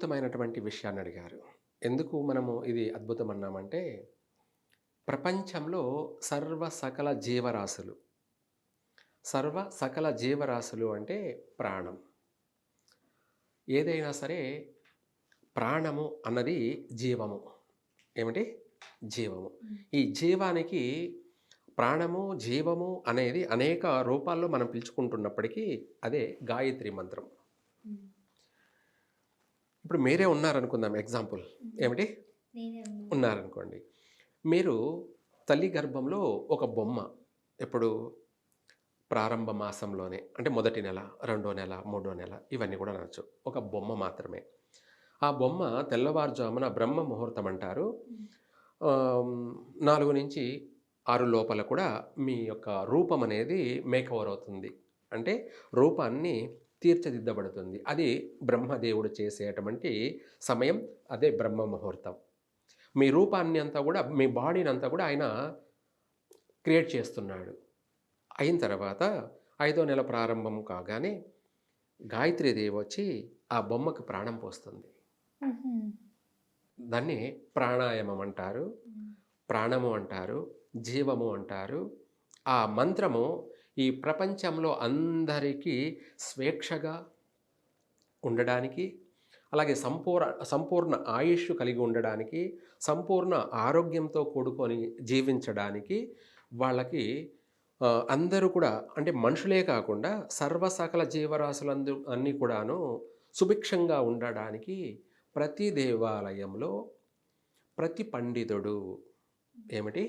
అద్భుతమైనటువంటి విషయాన్ని అడిగారు. ఎందుకు మనము ఇది అద్భుతం అన్నామంటే, ప్రపంచంలో సర్వ సకల జీవరాశులు, సకల జీవరాశులు అంటే ప్రాణం. ఏదైనా సరే ప్రాణము అన్నది జీవము. ఏమిటి? జీవము. ఈ జీవానికి ప్రాణము, జీవము అనేది అనేక రూపాల్లో మనం పిలుచుకుంటున్నప్పటికీ అదే గాయత్రి మంత్రం. ఇప్పుడు మీరే ఉన్నారనుకుందాం ఎగ్జాంపుల్. ఏమిటి? ఉన్నారనుకోండి. మీరు తల్లి గర్భంలో ఒక బొమ్మ ఎప్పుడు ప్రారంభ మాసంలోనే అంటే మొదటి నెల, రెండో నెల, మూడో నెల ఇవన్నీ కూడా అనొచ్చు. ఒక బొమ్మ మాత్రమే. ఆ బొమ్మ తెల్లవారుజామున బ్రహ్మ ముహూర్తం అంటారు. 4-6 లోపల కూడా మీ యొక్క రూపం అనేది మేకఓవర్ అవుతుంది. అంటే రూపాన్ని తీర్చిదిద్దబడుతుంది. అది బ్రహ్మదేవుడు చేసేటువంటి సమయం. అదే బ్రహ్మ ముహూర్తం. మీ రూపాన్ని అంతా కూడా, మీ బాడీని అంతా కూడా ఆయన క్రియేట్ చేస్తున్నాడు. అయిన తర్వాత 5వ నెల ప్రారంభం కాగానే గాయత్రీదేవి వచ్చి ఆ బొమ్మకు ప్రాణం పోస్తుంది. దాన్ని ప్రాణాయామం అంటారు, ప్రాణము అంటారు, జీవము అంటారు. ఆ మంత్రము ఈ ప్రపంచంలో అందరికీ స్వేచ్ఛగా ఉండడానికి, అలాగే సంపూర్ణ ఆయుష్ కలిగి ఉండడానికి, సంపూర్ణ ఆరోగ్యంతో కూడుకొని జీవించడానికి వాళ్ళకి అందరూ కూడా అంటే మనుషులే కాకుండా సకల జీవరాశులందు అన్నీ కూడాను సుభిక్షంగా ఉండడానికి ప్రతి దేవాలయంలో ప్రతి పండితుడు ఏమిటి?